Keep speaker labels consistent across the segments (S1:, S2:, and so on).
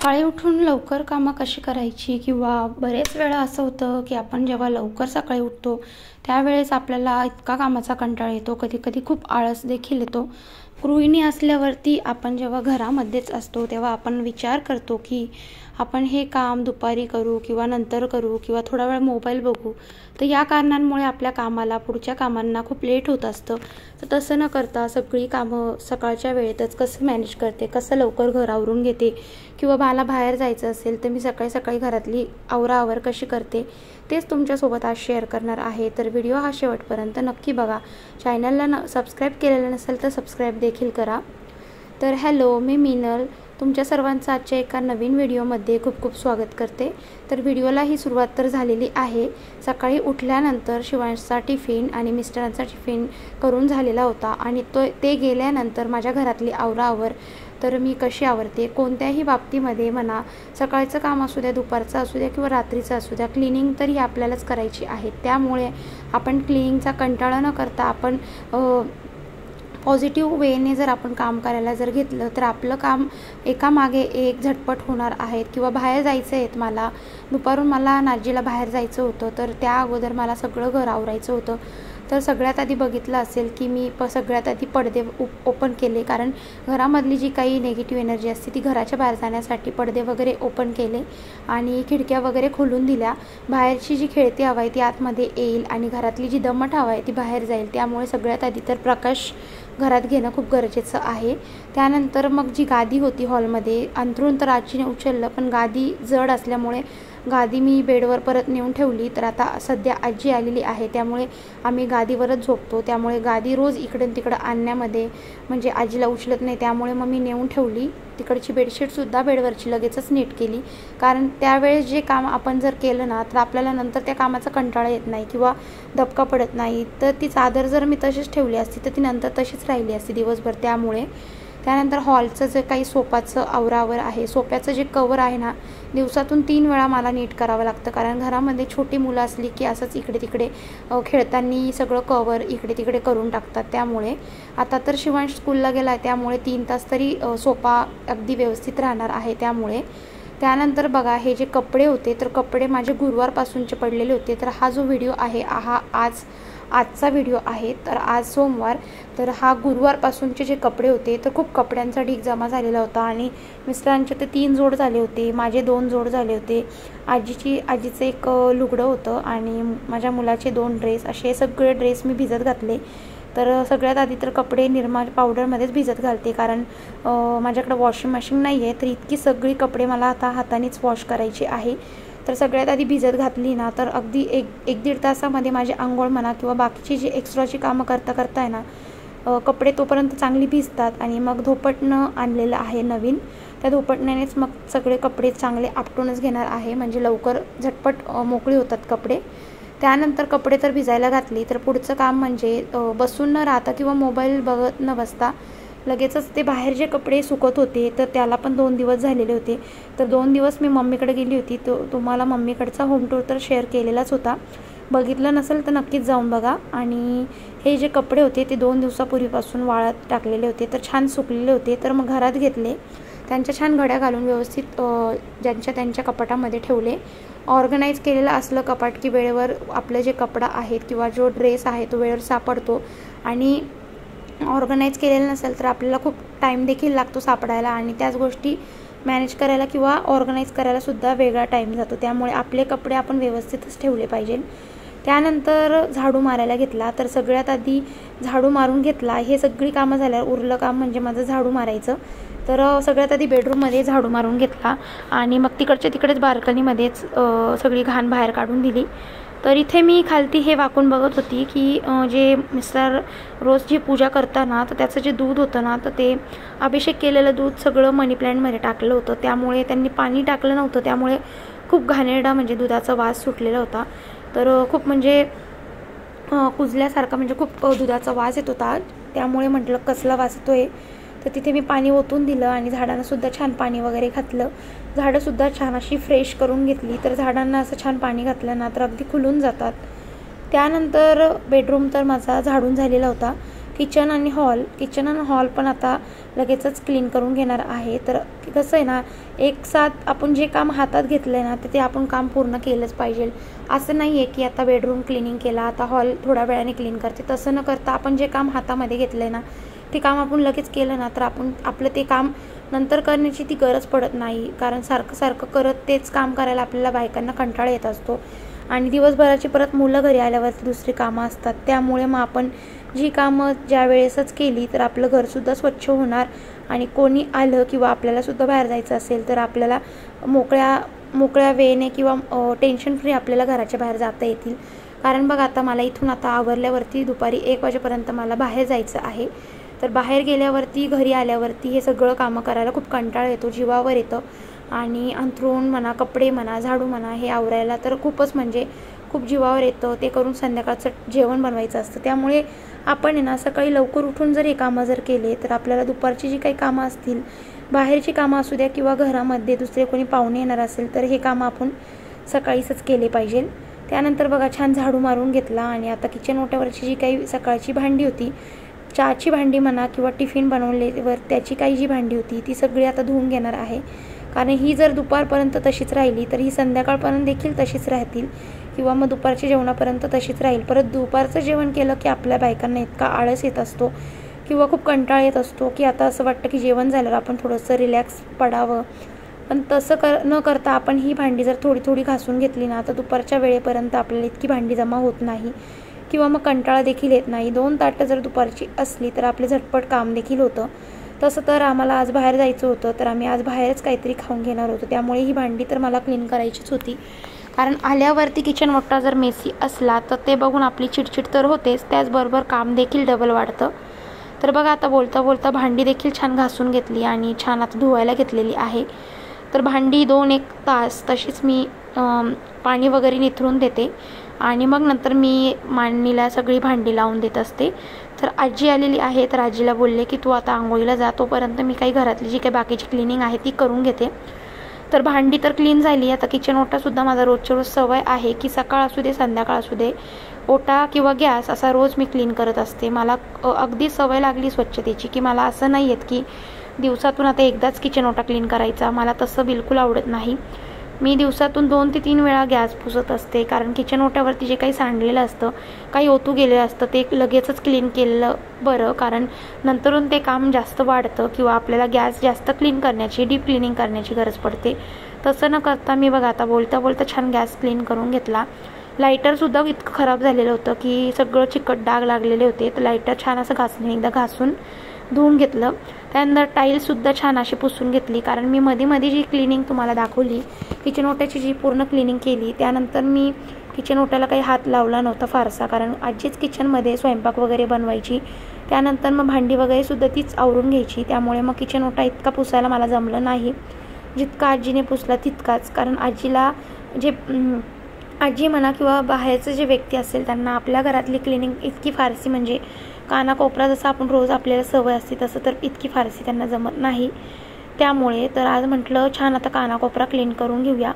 S1: सकाळी उठून लवकर कामं कशी करायची किंवा बरेच वेळा असं होतं की आपण जेव्हा लवकर सकाळी उठतो त्यावेळेस आपल्याला इतका कामाचा कंटाळा येतो, कधी-कधी खूप आळस देखील येतो. गृहिणी असल्यावरती आपण जेव्हा घरामध्येच असतो तेव्हा आपण विचार करतो की आपण हे काम दुपारी करू किंवा नंतर करू किंवा थोडा वेळ मोबाईल बघू. तर या कारणांमुळे आपल्या कामाला, पुढच्या कामांना खूप लेट होत असतं. तर तसं न करता सगळी कामं सकाळच्या वेळेतच कसं मॅनेज करते, कसं लवकर घर आवरून घेते किंवा मला बाहेर जायचं असेल तर मी सकाळी घरातली आवराआवर कशी करते, तेच तुमच्यासोबत आज शेअर करणार आहे. तर व्हिडिओ हा शेवटपर्यंत नक्की बघा. चॅनलला सबस्क्राईब केलेलं नसेल तर सबस्क्राईब देखील करा. तर हॅलो, मी मीनल तुमच्या सर्वांचं आजच्या एका नवीन व्हिडिओमध्ये खूप खूप स्वागत करते. तर व्हिडिओला ही सुरुवात तर झालेली आहे. सकाळी उठल्यानंतर शिवांशचा टिफिन आणि मिस्टरांचा टिफिन करून झालेला होता आणि ते गेल्यानंतर माझ्या घरातली आवराआवर तर मी कशी आवरते, कोणत्याही बाबतीमध्ये म्हणा, सकाळचं काम असू द्या, दुपारचं असू द्या किंवा रात्रीचं असू द्या, क्लिनिंग तर ही आपल्यालाच करायची आहे. त्यामुळे आपण क्लिनिंगचा कंटाळा न करता आपण पॉझिटिव्ह वेने जर आपण काम करायला जर घेतलं तर आपलं काम एकामागे एक झटपट होणार आहेत. किंवा बाहेर जायचं आहे, मला दुपारून नाजीला बाहेर जायचं होतं, तर त्या अगोदर मला सगळं घर आवरायचं होतं. तर सगळ्यात आधी बघितलं असेल की मी सगळ्यात आधी पडदे ओपन केले, कारण घरामधली जी काही निगेटिव्ह एनर्जी असते ती घराच्या बाहेर जाण्यासाठी पडदे वगैरे ओपन केले आणि खिडक्या वगैरे खोलून दिल्या. बाहेरची जी खेळती हवा आहे ती आतमध्ये येईल आणि घरातली जी दमट हवा आहे ती बाहेर जाईल. त्यामुळे सगळ्यात आधी तर प्रकाश घरात घेणं खूप गरजेचं आहे. त्यानंतर मग जी गादी होती हॉलमध्ये, अंथरूण तर आजीने उचललं, पण गादी जड असल्यामुळे गादी मी बेडवर परत नेऊन ठेवली. तर आता सध्या आजी आलेली आहे त्यामुळे आम्ही गादीवरच झोपतो. त्यामुळे गादी रोज इकडून तिकडं आणण्यामध्ये म्हणजे आजीला उचलत नाही, त्यामुळे मग मी नेऊन ठेवली. तिकडची बेडशीटसुद्धा बेडवरची लगेचच नीट केली, कारण त्यावेळेस जे काम आपण जर केलं ना तर आपल्याला नंतर त्या कामाचा कंटाळा येत नाही किंवा दबका पडत नाही. तर ती चादर जर मी तशीच ठेवली असती तर ती नंतर तशीच राहिली असती दिवसभर. त्यानंतर हॉलचं जे काही सोफाचं आवरावर आहे, सोफ्याचं जे कवर आहे ना, दिवसातून 3 वेळा मला नीट करावं लागतं, कारण घरामध्ये छोटी मुलं असली की असंच इकडे तिकडे खेळताना सगळं कवर इकडे तिकडे करून टाकतात. त्यामुळे आता तर शिवांश स्कूलला गेला आहे त्यामुळे 3 तास तरी सोफा अगदी व्यवस्थित राहणार आहे. त्यानंतर बघा, हे जे कपडे होते तर कपडे माझे गुरुवारपासूनचे पडलेले होते. तर हा जो व्हिडिओ आहे हा आजचा व्हिडिओ आहे. तर आज सोमवार, तर हा गुरुवारपासूनचे जे कपडे होते तर खूप कपड्यांचा ढीग जमा झालेला होता आणि मिस्टरांचे ते 3 जोड झाले होते, माझे 2 जोड झाले होते, आजीचं एक लुगडं होतं आणि माझ्या मुलाचे 2 ड्रेस, असे सगळे ड्रेस मी भिजत घातले. तर सगळ्यात आधी तर कपडे निरमा पावडरमध्येच भिजत घालते, कारण माझ्याकडे वॉशिंग मशीन नाही आहे. तर इतकी सगळी कपडे मला आता हातानेच वॉश करायची आहे. तर सगळ्यात आधी भिजत घातली ना तर अगदी 1-1.5 तासामध्ये माझी आंघोळ म्हणा किंवा बाकीची जी एक्स्ट्राची कामं करता आहे ना, कपडे तोपर्यंत चांगली भिजतात. आणि मग धोपटणं आणलेलं आहे नवीन, त्या धोपटण्यानेच मग सगळे कपडे चांगले आपटूनच घेणार आहे, म्हणजे लवकर झटपट मोकळी होतात कपडे. त्यानंतर कपडे तर भिजायला घातली, तर पुढचं काम म्हणजे बसून न राहता किंवा मोबाईल बघत न बसता लगेचच ते बाहेर जे कपडे सुकत होते तर त्याला पण 2 दिवस झालेले होते. तर 2 दिवस मी मम्मीकडे गेली होती. तुम्हाला मम्मीकडचा होम टूर तर शेअर केलेलाच होता, बघितलं नसेल तर नक्कीच जाऊन बघा. आणि हे जे कपडे होते ते 2 दिवसापूर्वीपासून वाळत टाकलेले होते, तर छान सुकलेले होते. तर मग घरात घेतले, त्यांच्या छान घड्या घालून व्यवस्थित त्यांच्या कपाटामध्ये ठेवले. ऑर्गनाईज केलेलं असलं कपाट की वेळेवर आपलं जे कपडा आहे किंवा जो ड्रेस आहे तो वेळेवर सापडतो. आणि ऑर्गनाईज केलेलं नसेल तर आपल्याला खूप टाईम देखील लागतो सापडायला आणि त्याच गोष्टी मॅनेज करायला किंवा ऑर्गनाईज करायलासुद्धा वेगळा टाईम जातो. त्यामुळे आपले कपडे आपण व्यवस्थितच ठेवले पाहिजे. त्यानंतर झाडू मारायला घेतला, तर सगळ्यात आधी झाडू मारून घेतला. हे सगळी कामं झाल्यावर उरलं काम म्हणजे माझं झाडू मारायचं. तर सगळ्यात आधी बेडरूममध्ये झाडू मारून घेतला आणि मग तिकडेच बाल्कनीमध्येच सगळी घाण बाहेर काढून दिली. तर इथे मी खालती हे वाकून बघत होती की जे मिस्टर रोज जी पूजा करताना तर त्याचं जे दूध होतं ना, तर ते अभिषेक केलेलं दूध सगळं मनी प्लॅन्टमध्ये टाकलं होतं. त्यामुळे त्यांनी पाणी टाकलं नव्हतं, त्यामुळे खूप घाणेरडा म्हणजे दुधाचा वास सुटलेला होता. तर खूप म्हणजे कुजल्यासारखा म्हणजे खूप दुधाचा वास येत होता. त्यामुळे म्हटलं कसला वास येतोय, तर तिथे मी पाणी ओतून दिलं आणि झाडांनासुद्धा छान पाणी वगैरे घातलं. झाडंसुद्धा छान अशी फ्रेश करून घेतली. तर झाडांना असं छान पाणी घातलं ना तर अगदी खुलून जातात. त्यानंतर बेडरूम तर माझा झाडून झालेला होता. किचन आणि हॉल पण आता लगेचच क्लीन करून घेणार आहे। तर कसं आहे ना, एक साथ आपण जे काम हातात घेतलं आहे ना ते आपण काम पूर्ण केलंच पाहिजे। असं नाही आहे की आता बेडरूम क्लिनिंग केला, आता हॉल थोड्या वेळाने क्लीन करते, तसं न करता आपण जे काम हातामध्ये घेतलं आहे ना ते काम आपण लगेच केलं ना तर आपलं ते काम नंतर करण्याची ती गरज पडत नाही। कारण सारखं करत तेच काम करायला आपल्याला बायकांना कंटाळा येत असतो आणि दिवसभराची परत मुलं घरी आल्यावरती दुसरी कामं असतात। त्यामुळे मग आपण जी कामं ज्या वेळेसच केली तर आपलं घरसुद्धा स्वच्छ होणार आणि कोणी आलं किंवा आपल्यालासुद्धा बाहेर जायचं असेल तर आपल्याला मोकळ्या वेळेने किंवा टेन्शन फ्री आपल्याला घराच्या बाहेर जाता येतील। कारण बघा आता मला इथून आता आवरल्यावरती दुपारी 1 वाजेपर्यंत मला बाहेर जायचं आहे। तर बाहेर गेल्यावरती घरी आल्यावरती हे सगळं कामं करायला खूप कंटाळा येतो, जीवावर येतं आणि अंथरूण म्हणा, कपडे म्हणा, झाडू म्हणा हे आवरायला तर खूपच म्हणजे खूप जीवावर येतं। ते करून संध्याकाळचं जेवण बनवायचं असतं। त्यामुळे आपण ना सकाळी लवकर उठून जर हे कामं जर केले तर आपल्याला दुपारची जी काही कामं असतील, बाहेरची कामं असू द्या किंवा घरामध्ये दुसरे कोणी पाहुणे येणार असेल तर हे कामं आपण सकाळीच केले पाहिजे। त्यानंतर बघा छान झाडू मारून घेतला आणि आता किचन ओट्यावरची जी काही सकाळची भांडी होती, चहाची भांडी म्हणा किंवा टिफिन बनवल्यावर त्याची काही जी भांडी होती ती सगळी आता धुवून घेणार आहे। कारण ही जर दुपारपर्यंत तशीच राहिली तर ही संध्याकाळपर्यंत देखील तशीच राहतील किंवा मग दुपारच्या जेवणापर्यंत तशीच राहील। परत दुपारचं जेवण केलं की आपल्या बायकांना इतका आळस येत असतो किंवा खूप कंटाळा येत असतो की आता असं वाटतं की जेवण झाल्यावर आपण थोडंसं रिलॅक्स पडावं, पण तसं न करता आपण ही भांडी जर थोडी घासून घेतली ना तर दुपारच्या वेळेपर्यंत आपल्याला इतकी भांडी जमा होत नाही किंवा मग कंटाळा देखील येत नाही। 2 ताटं जर दुपारची असली तर आपले झटपट काम देखील होतं। तसं तर आम्हाला आज बाहेर जायचं होतं तर आम्ही आज बाहेरच काहीतरी खाऊन घेणार होतो, त्यामुळे ही भांडी तर मला क्लीन करायचीच होती। कारण आल्यावरती किचन ओटा जर मेसी असला तर ते बघून आपली चिडचिड तर होतेच, त्याचबरोबर काम देखील डबल वाढतं। तर बघा आता बोलता भांडी देखील छान घासून घेतली आणि छान आता धुवायला घेतलेली आहे। तर भांडी 2-1 तास तशीच मी पाणी वगैरे निथरून देते आणि मग नंतर मी मांडणीला सगळी भांडी लावून देत असते। तर आजी आलेली आहे तर आजीला बोलले की तू आता आंघोळीला जा, तोपर्यंत मी काही घरातली जी काही बाकीची क्लिनिंग आहे ती करून घेते। तर भांडी तर क्लीन झाली। आता किचन ओटासुद्धा माझा रोजच्या रोज सवय आहे की सकाळ असू दे संध्याकाळ असू दे ओटा किंवा गॅस असा रोज मी क्लीन करत असते। मला अगदी सवय लागली स्वच्छतेची की मला असं नाही येत की दिवसातून आता एकदाच किचन ओटा क्लीन करायचा, मला तसं बिलकुल आवडत नाही। मी दिवसातून 2 ते 3 वेळा गॅस पुसत असते, कारण किचन ओट्यावरती जे काही सांडलेलं असतं, काही ओतू गेलेलं असतं ते लगेचच क्लीन केलेलं बरं, कारण नंतरून ते काम जास्त वाढतं किंवा आपल्याला गॅस जास्त क्लीन करण्याची, डीप क्लिनिंग करण्याची गरज पडते। तसं न करता मी बघा आता बोलता छान गॅस क्लीन करून घेतला। लायटरसुद्धा इतकं खराब झालेलं होतं की सगळं चिकट डाग लागलेले होते, तर लायटर छान असं एकदा घासून धुवून घेतलं। त्यानंतर टाईल्ससुद्धा छान अशी पुसून घेतली, कारण मी मध्ये जी क्लिनिंग तुम्हाला दाखवली किचन ओट्याची जी पूर्ण क्लिनिंग केली त्यानंतर मी किचन ओट्याला काही हात लावला नव्हता फारसा, कारण आजीच किचनमध्ये स्वयंपाक वगैरे बनवायची, त्यानंतर मग भांडी वगैरे सुद्धा तीच आवरून घ्यायची, त्यामुळे मग किचन ओटा इतका पुसायला मला जमलं नाही जितका आजीने पुसला तितकाच। कारण आजीला आजी म्हणा किंवा बाहेरचं जे व्यक्ती असेल त्यांना आपल्या घरातली क्लिनिंग इतकी फारशी म्हणजे कानाकोपरा जसं आपण रोज आपल्याला सवय असते तसं तर इतकी फारशी त्यांना जमत नाही। त्यामुळे तर आज म्हटलं छान आता कानाकोपरा क्लीन करून घेऊया।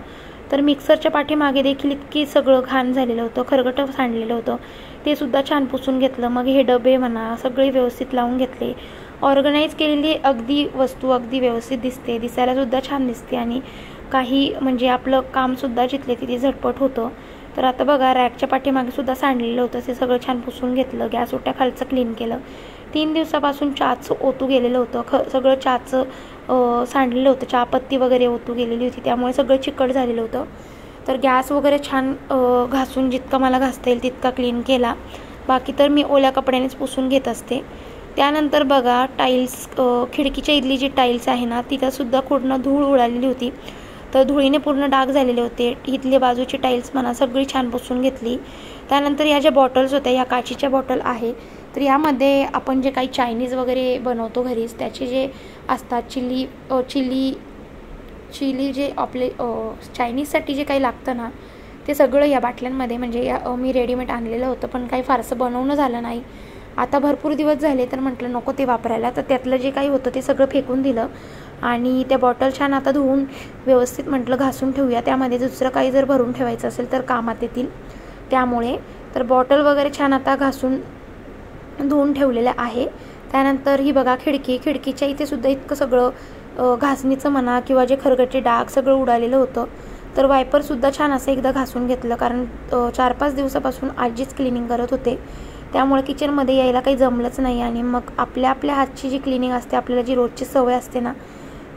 S1: तर मिक्सरच्या पाठीमागे देखील इतकी सगळं घाण झालेलं होतं, खरगटं सांडलेलं होतं, ते सुद्धा छान पुसून घेतलं। मग हे डबे म्हणा सगळे व्यवस्थित लावून घेतले। ऑर्गनाईज केलेली अगदी वस्तू अगदी व्यवस्थित दिसते, दिसायला सुद्धा छान दिसते आणि काही म्हणजे आपलं कामसुद्धा जिथले तिथे झटपट होतं। तर आता बघा रॅकच्या पाठीमागे सुद्धा सांडलेलं होतं, ते सगळं छान पुसून घेतलं। गॅस ओट्या खालचं क्लीन केलं। 3 दिवसापासून चहाचं ओतू गेलेलं होतं, सगळं चहाचं सांडलेलं होतं, चहापत्ती वगैरे ओतू गेलेली होती, त्यामुळे सगळं चिकट झालेलं होतं। तर गॅस वगैरे छान घासून जितका मला घासता येईल तितका क्लीन केला, बाकी तर मी ओल्या कपड्यानेच पुसून घेत असते। त्यानंतर बघा टाईल्स, खिडकीच्या इथली जी टाईल्स आहे ना तिथंसुद्धा पूर्ण धूळ उडालेली होती, तर धुळीने पूर्ण डाग झालेले होते। इथली बाजूची टाईल्स म्हणा सगळी छान पुसून घेतली। त्यानंतर या ज्या बॉटल्स होत्या, या काचेच्या बॉटल आहे, तर यामध्ये आपण जे काही चायनीज वगैरे बनवतो घरीच त्याचे जे असतात चिली जे आपले चायनीजसाठी जे काही लागतं ना ते सगळं या बाटल्यांमध्ये म्हणजे मी रेडीमेड आणलेलं होतं, पण काही फारसं बनवणं झालं नाही। आता भरपूर दिवस झाले तर म्हटलं नको ते वापरायला, तर त्यातलं जे काही होतं ते सगळं फेकून दिलं आणि त्या बॉटल छान आता धुवून व्यवस्थित म्हटलं घासून ठेवूया, त्यामध्ये दुसरं काही जर भरून ठेवायचं असेल तर कामात येतील। त्यामुळे तर बॉटल वगैरे छान आता घासून धुवून ठेवलेलं आहे। त्यानंतर ही बघा खिडकीच्या इथे सुद्धा इतकं सगळं घासणीचं म्हणा किंवा जे खरगटे डाग सगळं उडालेलं होतं। तर वायपरसुद्धा छान असं एकदा घासून घेतलं, कारण 4-5 दिवसापासून आजीच क्लिनिंग करत होते, त्यामुळे किचनमध्ये यायला काही जमलंच नाही। आणि मग आपल्या हातची जी क्लिनिंग असते, आपल्याला जी रोजची सवय असते ना,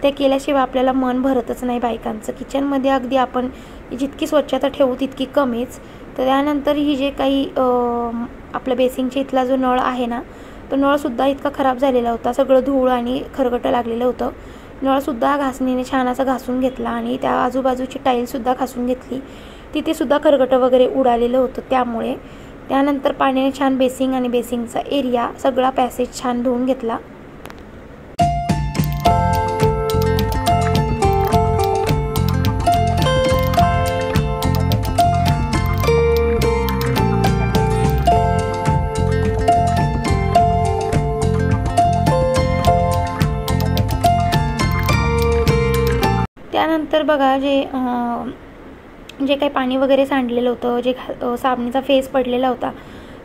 S1: ते केल्याशिवाय आपल्याला मन भरतच नाही बायकांचं। किचनमध्ये अगदी आपण जितकी स्वच्छता ठेवू तितकी कमीच। तर त्यानंतर ही जे काही आपल्या बेसिंगच्या इथला जो नळ आहे ना, तो नळसुद्धा इतका खराब झालेला होता, सगळं धूळ आणि खरगटं लागलेलं होतं। नळसुद्धा घासणीने छान असं घासून घेतला आणि त्या आजूबाजूची टाईलसुद्धा घासून घेतली, तिथेसुद्धा खरगटं वगैरे उडालेलं होतं त्यामुळे। त्यानंतर पाण्याने छान बेसिंग आणि बेसिंगचा एरिया सगळा पॅसेज छान धुवून घेतला। त्यानंतर बघा जे काही पाणी वगैरे सांडलेलं होतं, जे साबणीचा फेस पडलेला होता,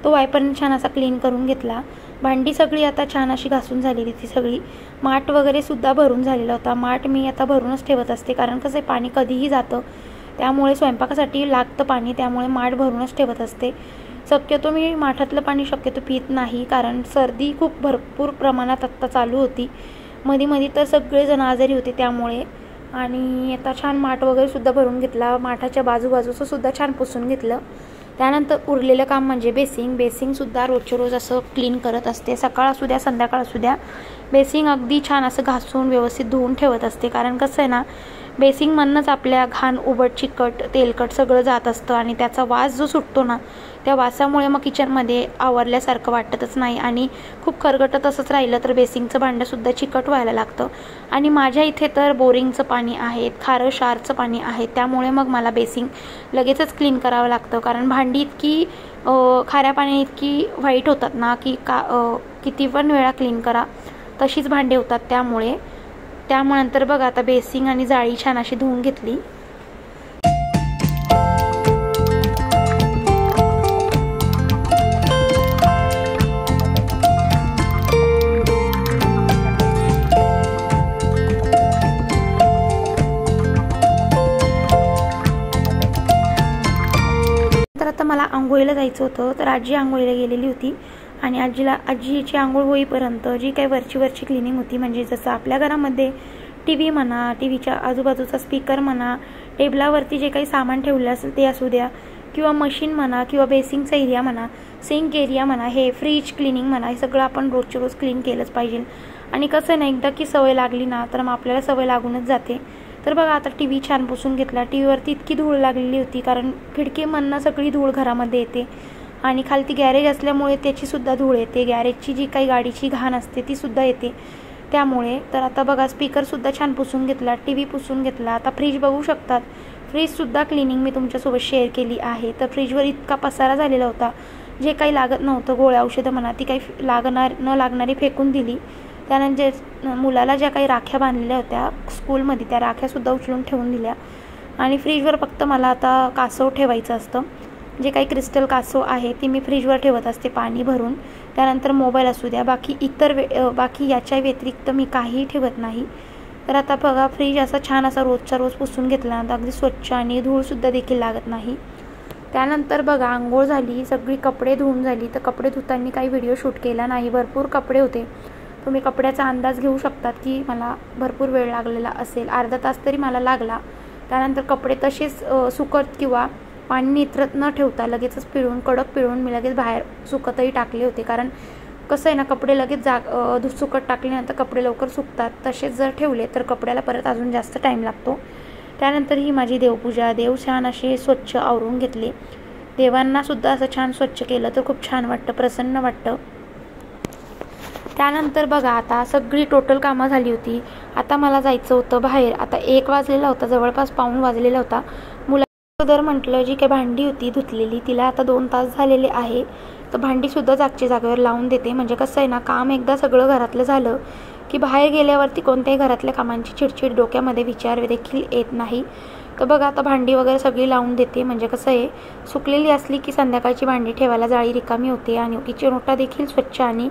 S1: तो वायपरने छान असा क्लीन करून घेतला। भांडी सगळी आता छान अशी घासून झालेली ती सगळी। माठ वगैरे सुद्धा भरून झालेला होता। माठ मी आता भरूनच ठेवत असते, कारण कसं पाणी कधीही जातं, त्यामुळे स्वयंपाकासाठी लागतं पाणी, त्यामुळे माठ भरूनच ठेवत असते। शक्यतो मी माठातलं पाणी शक्यतो पित नाही, कारण सर्दी खूप भरपूर प्रमाणात आत्ता चालू होती, मध्ये तर सगळेजण आजारी होते त्यामुळे। आणि आता छान माठ वगैरे सुद्धा भरून घेतला, माठाच्या बाजूचं सुद्धा छान पुसून घेतलं। त्यानंतर उरलेलं काम म्हणजे बेसिंगसुद्धा रोजच्या रोज असं क्लीन करत असते, सकाळ असू द्या संध्याकाळ असू द्या, बेसिंग अगदी छान असं घासून व्यवस्थित धुवून ठेवत असते। कारण कसं आहे ना, बेसिंगमधनंच आपल्या घाण, उबट, चिकट, तेलकट सगळं जात असतं आणि त्याचा वास जो सुटतो ना, त्या वासामुळे मग किचनमध्ये आवरल्यासारखं वाटतच नाही आणि खूप खरगटं तसंच राहिलं तर बेसिंगचं भांडंसुद्धा चिकट व्हायला लागतं। आणि माझ्या इथे तर बोरिंगचं पाणी आहे, खारं क्षारचं पाणी आहे, त्यामुळे मग मला बेसिंग लगेचच क्लीन करावं लागतं, कारण भांडी इतकी खाऱ्या पाण्याने इतकी व्हाईट होतात ना की किती पण वेळा क्लीन करा तशीच भांडी होतात। त्यामुळे नंतर बघा आता बेसिंग आणि जाळी छान अशी धुवून घेतली। तर आता मला आंघोळीला जायचं होतं, तर आजी आंघोळीला गेलेली होती आणि आजीची आंघोळ होईपर्यंत जी काही वरची क्लिनिंग होती, म्हणजे जसं आपल्या घरामध्ये टीव्ही म्हणा, टीव्हीच्या आजूबाजूचा स्पीकर म्हणा, टेबलावरती जे काही सामान ठेवलं असेल ते असू द्या, किंवा मशीन म्हणा, किंवा बेसिंगचा एरिया म्हणा, सिंक एरिया म्हणा, हे फ्रीज क्लिनिंग म्हणा, हे सगळं आपण रोजच्या रोज क्लीन केलंच पाहिजे। आणि कसं आहे ना, एकदा की सवय लागली ना तर मग आपल्याला सवय लागूनच जाते। तर बघा आता टीव्ही छान पुसून घेतला। टीव्हीवरती इतकी धूळ लागलेली होती, कारण खिडकीमधनं सगळी धूळ घरामध्ये येते आणि खालती गॅरेज असल्यामुळे त्याचीसुद्धा धूळ येते, गॅरेजची जी काही गाडीची घाण असते ती सुद्धा येते त्यामुळे। तर आता बघा स्पीकरसुद्धा छान पुसून घेतला, टीव्ही पुसून घेतला। आता फ्रीज बघू शकतात, फ्रीजसुद्धा क्लिनिंग मी तुमच्यासोबत शेअर केली आहे। तर फ्रीजवर इतका पसारा झालेला होता, जे काही लागत नव्हतं, गोळ्या औषधं म्हणा, ती काही न लागणारी फेकून दिली। त्यानंतर मुलाला ज्या काही राख्या बांधलेल्या होत्या स्कूलमध्ये, त्या राख्यासुद्धा उचलून ठेवून दिल्या। आणि फ्रीजवर फक्त मला आता कासव ठेवायचं असतं, जे काही क्रिस्टल कासव आहे ती मी फ्रीजवर ठेवत असते पाणी भरून। त्यानंतर मोबाईल असू द्या, बाकी याच्या व्यतिरिक्त मी काहीही ठेवत नाही। तर आता बघा फ्रीज असा छान असा रोजचा रोज पुसून घेतला ना, अगदी स्वच्छ आणि धूळसुद्धा देखील लागत नाही। त्यानंतर बघा आंघोळ झाली, सगळी कपडे धुवून झाली, तर कपडे धुताना काही व्हिडिओ शूट केला नाही, भरपूर कपडे होते। तुम्ही कपड्याचा अंदाज घेऊ शकतात की मला भरपूर वेळ लागलेला असेल, अर्धा तास तरी मला लागला। त्यानंतर कपडे तसेच सुकत किंवा पाणी निथरत न ठेवता लगेचच कडक पिळून मी लगेच बाहेर सुकतही टाकले होते, कारण कसं आहे ना, कपडे लगेच सुकत टाकल्यानंतर कपडे लवकर सुकतात, तसेच जर ठेवले तर कपड्याला परत अजून जास्त टाईम लागतो। त्यानंतर ही माझी देवपूजा, देव छान असे स्वच्छ आवरून घेतले, देवांनासुद्धा असं छान स्वच्छ केलं तर खूप छान वाटतं, प्रसन्न वाटतं। त्यानंतर बघा आता सगळी टोटल कामं झाली होती, आता मला जायचं होतं बाहेर। आता 1 वाजलेला होता, जवळपास पाऊण वाजलेला होता। मुलाला म्हटलं जी काही भांडी होती धुतलेली, तिला आता 2 तास झालेले आहे, तर भांडीसुद्धा जागच्या जागेवर लावून देते, म्हणजे कसं आहे ना, काम एकदा सगळं घरातलं झालं की बाहेर गेल्यावरती कोणत्याही घरातल्या कामांची चिडचिड, डोक्यामध्ये विचार देखील येत नाही। तर बघा आता भांडी वगैरे सगळी लावून देते, म्हणजे कसं आहे सुकलेली असली की संध्याकाळची भांडी ठेवायला जाळी रिकामी होते आणि किचन ओटा देखील स्वच्छ आणि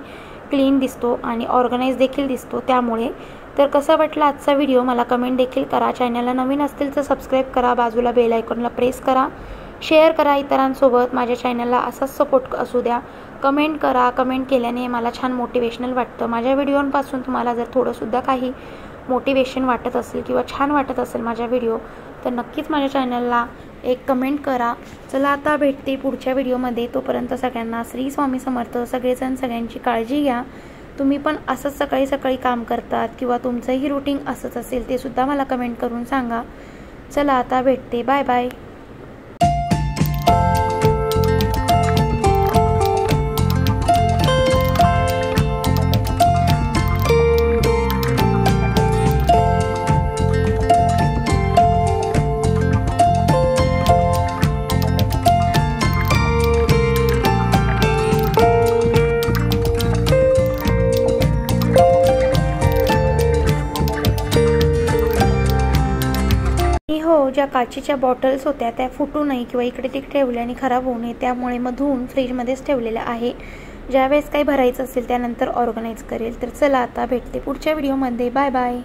S1: क्लीन दिसतो आणि ऑर्गनाइज देखील दिसतो। त्यामुळे तर कसा वाटला आजचा व्हिडिओ मला कमेंट देखील करा। चॅनलला नवीन असतील तर सबस्क्राईब करा, बाजूला बेल आयकॉनला प्रेस करा, शेअर करा इतरांसोबत। माझ्या चॅनलला असाच सपोर्ट असू द्या, कमेंट करा। कमेंट केल्याने मला छान मोटिवेशनल वाटतं। माझ्या व्हिडिओंपासून तुम्हाला जर थोडंसुद्धा काही मोटिवेशन वाटत असेल किंवा छान वाटत असेल माझा व्हिडिओ तर नक्कीच माझ्या चॅनलला एक कमेंट करा। चला आता भेटते पुढच्या व्हिडिओमध्ये, तोपर्यंत सगळ्यांना श्री स्वामी समर्थ। सगळेजण सगळ्यांची काळजी घ्या। तुम्ही पण असंच सकाळी सकाळी काम करतात किंवा तुमचंही रुटीन असंच असेल ते सुद्धा मला कमेंट करून सांगा। चला आता भेटते, बाय बाय। ज्या काचेच्या बॉटल्स होत्या त्या फुटू नये किंवा इकडे तिकडे ठेवल्या आणि खराब होऊ नये, त्यामुळे मग धुवून फ्रीजमध्येच ठेवलेलं आहे। ज्यावेळेस काही भरायचं असेल त्यानंतर ऑर्गनाइज करेल। तर चला आता भेटते पुढच्या व्हिडिओमध्ये, बाय बाय।